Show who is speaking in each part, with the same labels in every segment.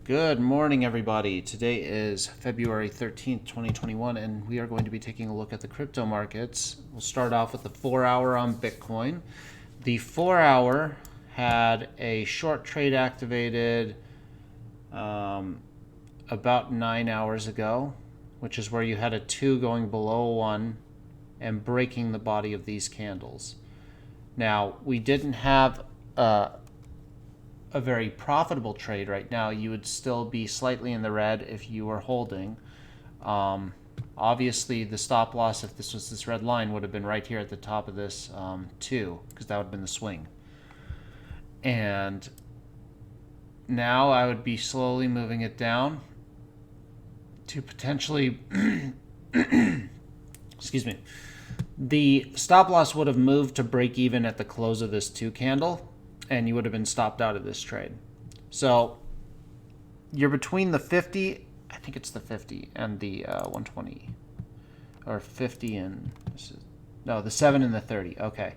Speaker 1: Good morning, everybody. Today is February 13th, 2021, and we are going to be taking a look at the crypto markets. We'll start off with the 4-hour on Bitcoin. The 4-hour had a short trade activated about 9 hours ago, which is where you had a 2 going below 1 and breaking the body of these candles. Now, we didn't have a very profitable trade right now. You would still be slightly in the red if you were holding. Obviously, the stop loss, if this was this red line, would have been right here at the top of this 2, because that would have been the swing. And now I would be slowly moving it down to potentially excuse me. The stop loss would have moved to break even at the close of this 2 candle, and you would have been stopped out of this trade. So you're between the 50, I think it's the 50 and the 120, or 50 and the 7 and the 30. Okay.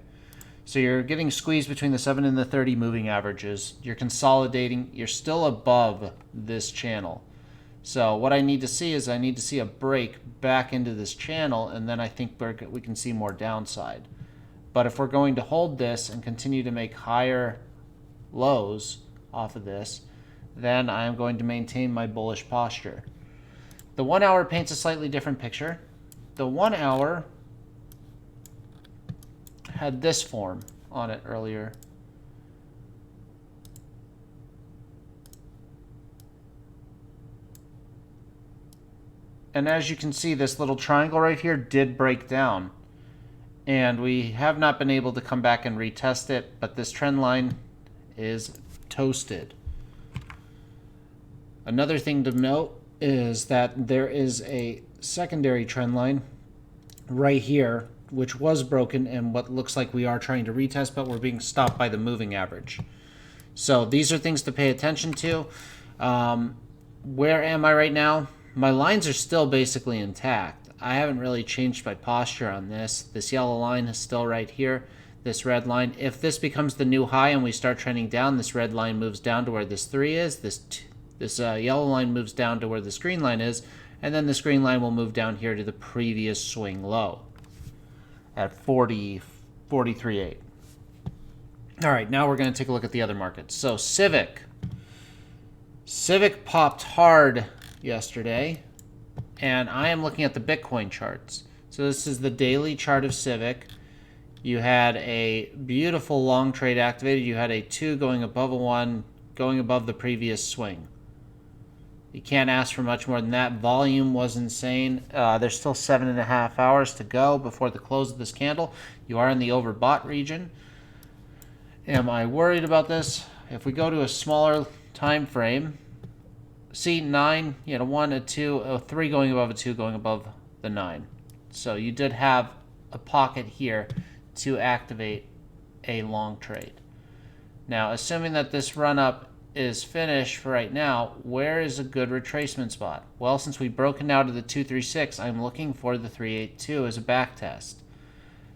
Speaker 1: So you're getting squeezed between the 7 and the 30 moving averages. You're consolidating. You're still above this channel. So what I need to see is I need to see a break back into this channel, and then I think we can see more downside. But if we're going to hold this and continue to make higher lows off of this, then I am going to maintain my bullish posture. The 1 hour paints a slightly different picture. The 1 hour had this form on it earlier. And as you can see, this little triangle right here did break down. And we have not been able to come back and retest it, but this trend line is toasted. Another thing to note is that there is a secondary trend line right here, which was broken and what looks like we are trying to retest, but we're being stopped by the moving average. So these are things to pay attention to. Where am I right now? My lines are still basically intact. I haven't really changed my posture on this. This yellow line is still right here. This red line, if this becomes the new high and we start trending down, this red line moves down to where this 3 is. This yellow line moves down to where this green line is. And then this green line will move down here to the previous swing low at 43.8. All right, now we're going to take a look at the other markets. So Civic popped hard yesterday. And I am looking at the Bitcoin charts. So this is the daily chart of Civic. You had a beautiful long trade activated. You had a 2 going above a 1, going above the previous swing. You can't ask for much more than that. Volume was insane. There's still 7.5 hours to go before the close of this candle. You are in the overbought region. Am I worried about this? If we go to a smaller time frame, see 9, you had a 1, a 2, a 3 going above a 2 going above the 9. So you did have a pocket here to activate a long trade. Now, assuming that this run up is finished for right now, where is a good retracement spot? Well, since we've broken out of the 236, I'm looking for the 382 as a back test.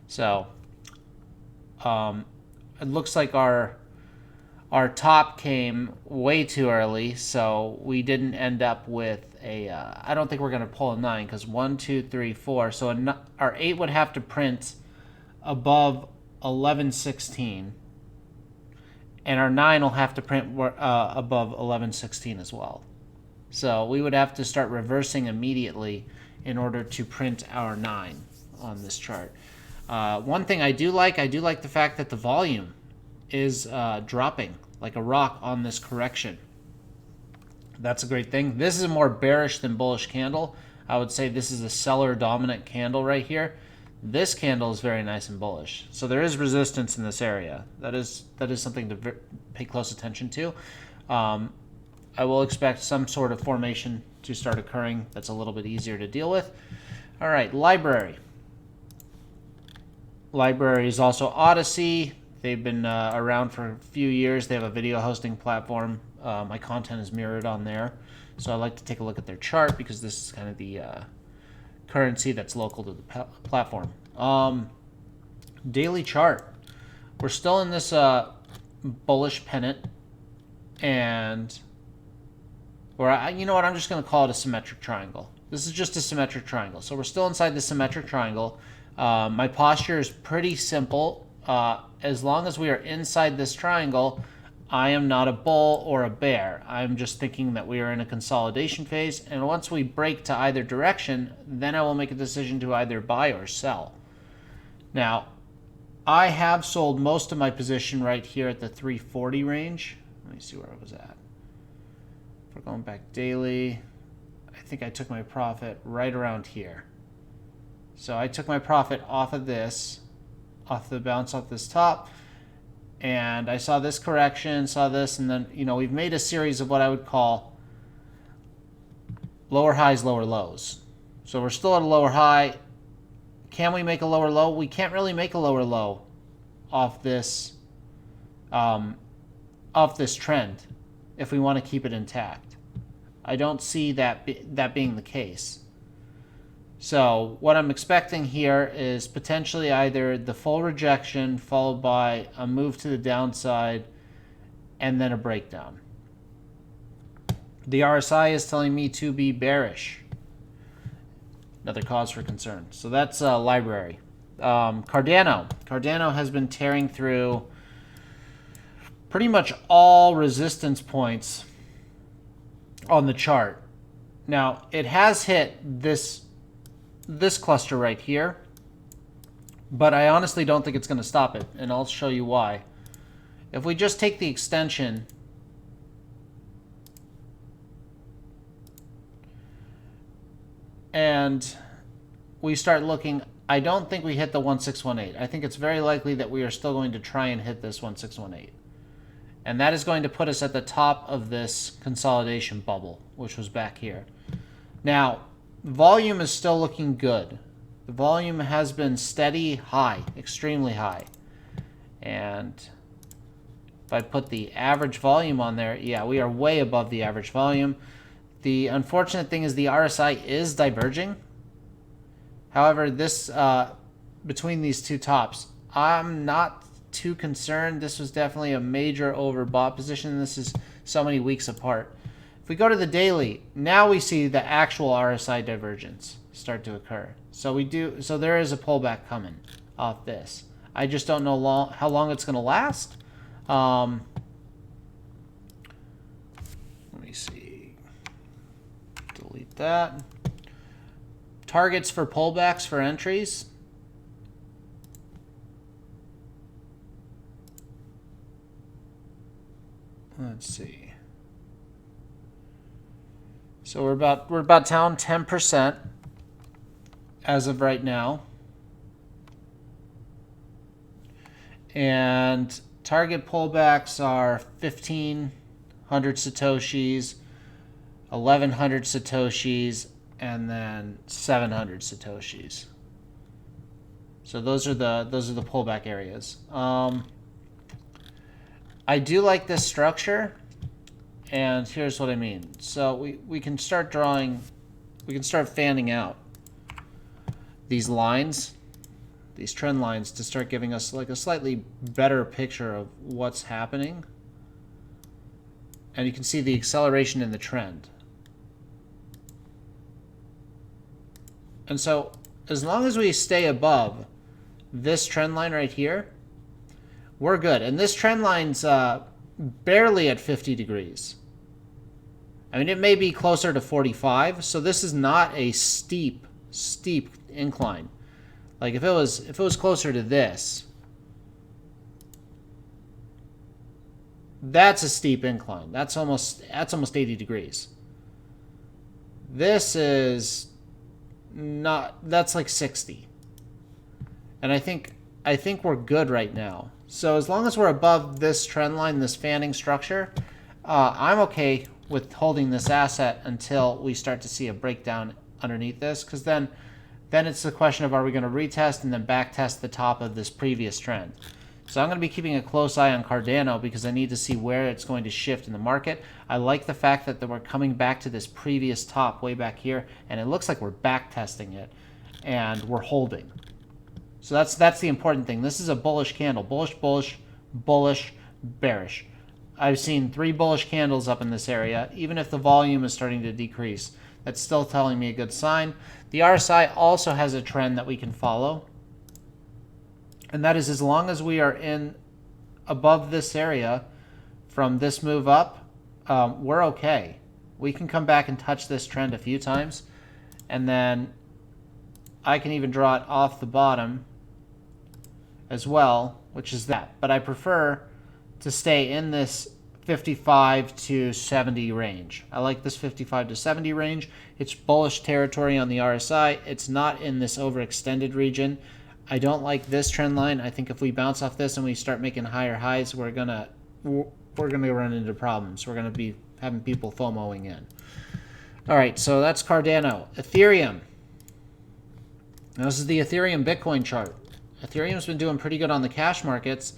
Speaker 1: So it looks like our top came way too early, so we didn't end up with a, I don't think we're going to pull a 9, because 1, 2, 3, 4. So our 8 would have to print above 11.16, and our 9 will have to print above 11.16 as well. So we would have to start reversing immediately in order to print our 9 on this chart. One thing I do like the fact that the volume is dropping like a rock on this correction. That's a great thing. This is a more bearish than bullish candle. I would say this is a seller dominant candle right here. This candle is very nice and bullish. So there is resistance in this area. That is something to pay close attention to. I will expect some sort of formation to start occurring that's a little bit easier to deal with. All right, LBRY. LBRY is also Odyssey. They've been around for a few years. They have a video hosting platform. My content is mirrored on there. So I like to take a look at their chart because this is kind of the currency that's local to the platform. Daily chart. We're still in this bullish pennant. And Or, you know what, I'm just going to call it a symmetric triangle. This is just a symmetric triangle. So we're still inside the symmetric triangle. My posture is pretty simple. As long as we are inside this triangle, I am not a bull or a bear. I'm just thinking that we are in a consolidation phase. And once we break to either direction, then I will make a decision to either buy or sell. Now, I have sold most of my position right here at the 340 range. Let me see where I was at. We're going back daily. I think I took my profit right around here. So I took my profit off of this, off the bounce off this top, and I saw this correction, saw this, and then, you know, we've made a series of what I would call lower highs, lower lows. So we're still at a lower high. Can we make a lower low? We can't really make a lower low off this trend if we want to keep it intact. I don't see that being the case. So what I'm expecting here is potentially either the full rejection followed by a move to the downside and then a breakdown. The RSI is telling me to be bearish. Another cause for concern. So that's LBRY. Cardano has been tearing through pretty much all resistance points on the chart. Now, it has hit this cluster right here, but I honestly don't think it's going to stop it, and I'll show you why. If we just take the extension and we start looking, I don't think we hit the 1618. I think it's very likely that we are still going to try and hit this 1618. And that is going to put us at the top of this consolidation bubble, which was back here. Now, volume is still looking good. The volume has been steady high, extremely high. And if I put the average volume on there, yeah, we are way above the average volume. The unfortunate thing is the RSI is diverging. However, this between these two tops, I'm not too concerned. This was definitely a major overbought position. This is so many weeks apart. If we go to the daily, now we see the actual RSI divergence start to occur. So there is a pullback coming off this. I just don't know how long it's going to last. Let me see. Delete that. Targets for pullbacks for entries. Let's see. So we're about down 10% as of right now. And target pullbacks are 1,500 Satoshis, 1,100 Satoshis, and then 700 Satoshis. So those are the pullback areas. I do like this structure, and here's what I mean. So we can start drawing, we can start fanning out these lines, these trend lines, to start giving us like a slightly better picture of what's happening. And you can see the acceleration in the trend. And so as long as we stay above this trend line right here, we're good. And this trend line's barely at 50 degrees. I mean, it may be closer to 45, so this is not a steep incline. Like if it was closer to this, that's a steep incline. That's almost 80 degrees. This is not, that's like 60. And I think we're good right now. So as long as we're above this trend line, this fanning structure, I'm okay with holding this asset until we start to see a breakdown underneath this, because then it's the question of, are we going to retest and then back test the top of this previous trend. So I'm going to be keeping a close eye on Cardano because I need to see where it's going to shift in the market. I like the fact that we're coming back to this previous top way back here, and it looks like we're back testing it and we're holding. So that's the important thing. This is a bullish candle. Bullish, bullish, bullish, bearish. I've seen 3 bullish candles up in this area. Even if the volume is starting to decrease, that's still telling me a good sign. The RSI also has a trend that we can follow. And that is, as long as we are in above this area from this move up, we're okay. We can come back and touch this trend a few times. And then I can even draw it off the bottom as well, which is that. But I prefer to stay in this 55 to 70 range. I like this 55 to 70 range. It's bullish territory on the RSI. It's not in this overextended region. I don't like this trend line. I think if we bounce off this and we start making higher highs, we're gonna run into problems. We're gonna be having people FOMOing in. All right, so that's Cardano. Ethereum. Now, this is the Ethereum Bitcoin chart. Ethereum's been doing pretty good on the cash markets,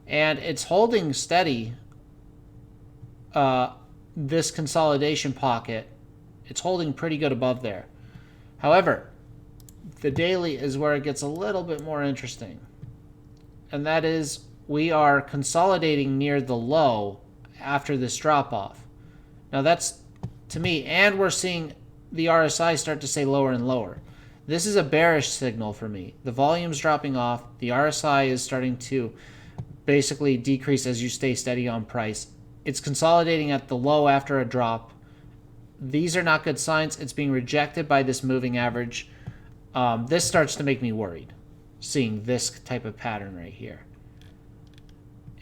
Speaker 1: and it's holding steady. This consolidation pocket, it's holding pretty good above there. However, the daily is where it gets a little bit more interesting. And that is, we are consolidating near the low after this drop off. Now that's, to me, and we're seeing the RSI start to stay lower and lower. This is a bearish signal for me. The volume's dropping off. The RSI is starting to basically decrease as you stay steady on price. It's consolidating at the low after a drop. These are not good signs. It's being rejected by this moving average. This starts to make me worried, seeing this type of pattern right here.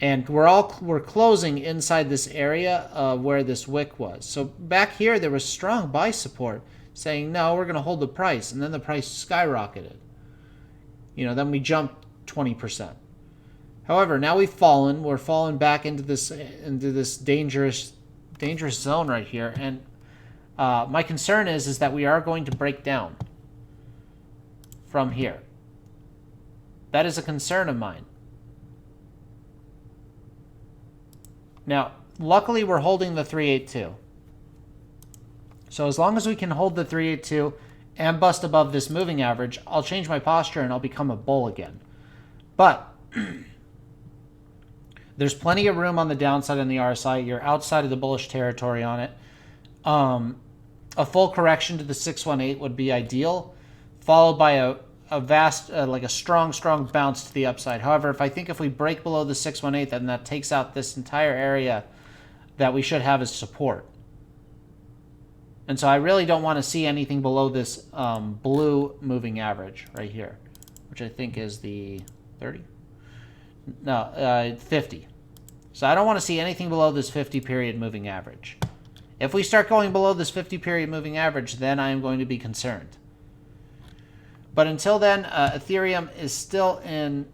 Speaker 1: And we're closing inside this area where this wick was. So back here there was strong buy support saying, no, we're going to hold the price, and then the price skyrocketed. Then we jumped 20%. However, now we've fallen. We're falling back into this dangerous zone right here, and my concern is that we are going to break down from here. That is a concern of mine. Now, luckily, we're holding the 382. So as long as we can hold the 382 and bust above this moving average, I'll change my posture and I'll become a bull again. But there's plenty of room on the downside on the RSI. You're outside of the bullish territory on it. A full correction to the 618 would be ideal, followed by a vast, like a strong bounce to the upside. However, if we break below the 618, then that takes out this entire area that we should have as support. And so I really don't want to see anything below this blue moving average right here, which I think is the 30? No, 50. So I don't want to see anything below this 50 period moving average. If we start going below this 50 period moving average, then I am going to be concerned. But until then, Ethereum is still in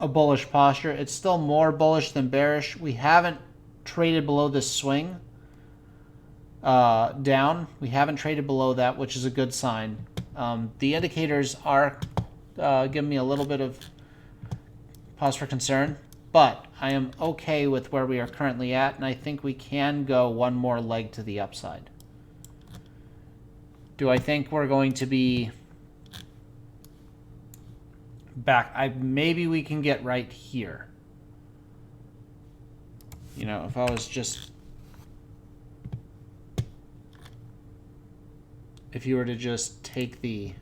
Speaker 1: a bullish posture. It's still more bullish than bearish. We haven't traded below this swing down. We haven't traded below that, which is a good sign. The indicators are giving me a little bit of pause for concern, but I am okay with where we are currently at, and I think we can go one more leg to the upside. Do I think we're going to be back? Maybe we can get right here. If I was just... If you were to just take the...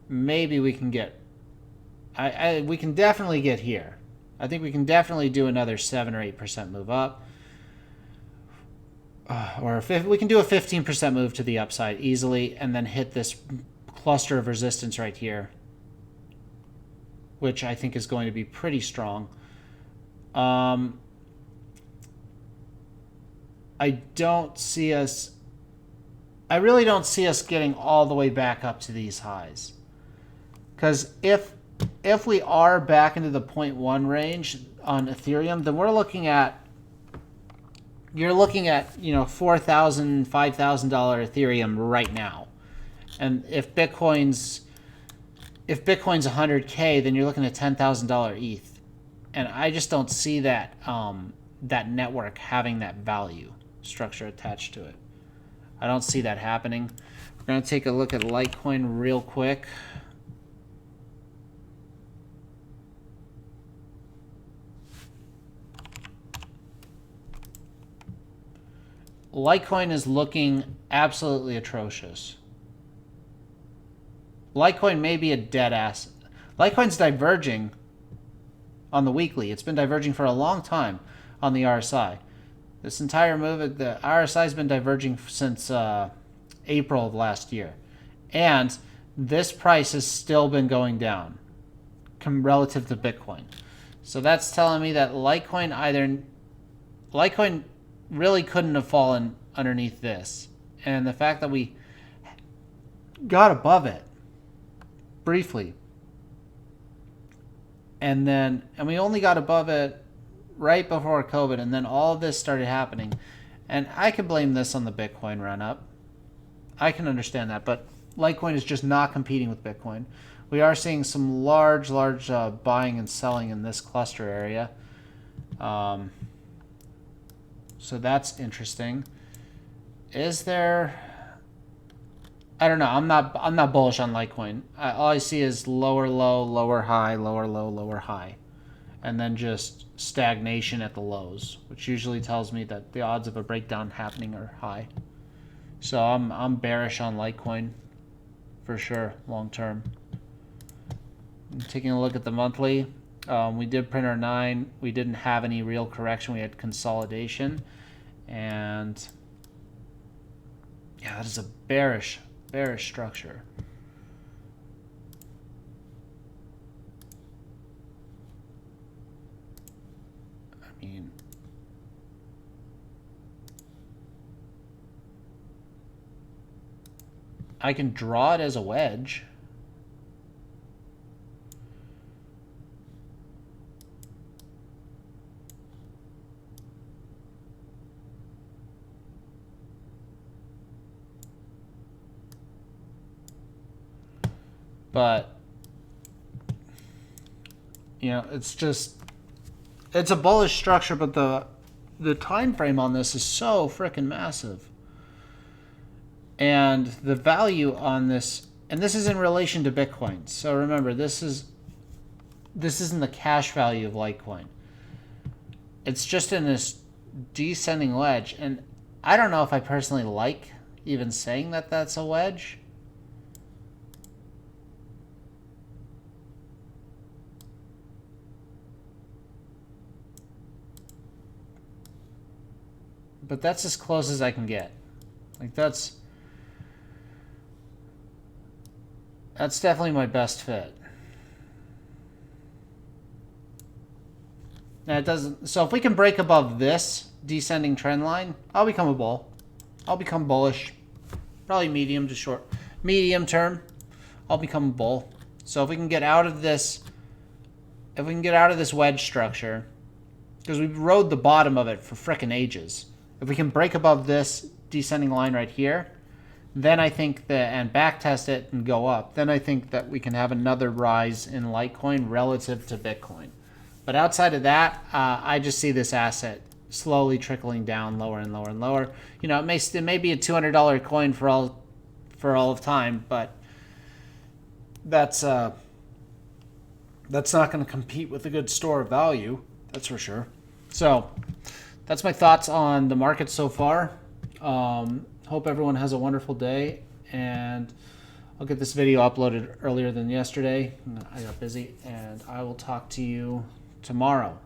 Speaker 1: Maybe we can get... we can definitely get here. I think we can definitely do another 7 or 8% move up. We can do a 15% move to the upside easily and then hit this cluster of resistance right here, which I think is going to be pretty strong. I really don't see us getting all the way back up to these highs. Because if we are back into the 0.1 range on Ethereum, then you're looking at $4,000, $5,000 Ethereum right now. And if Bitcoin's 100K, then you're looking at $10,000 ETH. And I just don't see that that network having that value structure attached to it. I don't see that happening. We're going to take a look at Litecoin real quick. Litecoin is looking absolutely atrocious. Litecoin may be a dead asset. Litecoin's diverging on the weekly. It's been diverging for a long time on the RSI. This entire move, the RSI has been diverging since April of last year. And this price has still been going down relative to Bitcoin. So that's telling me that Litecoin really couldn't have fallen underneath this. And the fact that we got above it briefly, and we only got above it right before COVID, and then all of this started happening. And I can blame this on the Bitcoin run up. I can understand that, but Litecoin is just not competing with Bitcoin. We are seeing some large buying and selling in this cluster area. So that's interesting. Is there... I don't know. I'm not bullish on Litecoin. All I see is lower low, lower high, lower low, lower high, and then just stagnation at the lows, which usually tells me that the odds of a breakdown happening are high. So I'm bearish on Litecoin for sure, long term. Taking a look at the monthly, we did print our 9. We didn't have any real correction. We had consolidation, and yeah, that is a bearish structure. I mean, I can draw it as a wedge. But, you know, it's a bullish structure, but the time frame on this is so freaking massive. And the value on this, and this is in relation to Bitcoin. So remember, this isn't the cash value of Litecoin. It's just in this descending wedge. And I don't know if I personally like even saying that that's a wedge. But that's as close as I can get. Like that's definitely my best fit. Now it doesn't. So if we can break above this descending trend line, I'll become a bull. I'll become bullish. Probably medium to short, medium term. I'll become a bull. So if we can get out of this, wedge structure, because we've rode the bottom of it for frickin' ages. If we can break above this descending line right here, then I think that, and back test it and go up, then I think that we can have another rise in Litecoin relative to Bitcoin. But outside of that, I just see this asset slowly trickling down lower and lower and lower. You know, it may be a $200 coin for all of time, but that's not going to compete with a good store of value. That's for sure. So that's my thoughts on the market so far. Hope everyone has a wonderful day, and I'll get this video uploaded earlier than yesterday. I got busy, and I will talk to you tomorrow.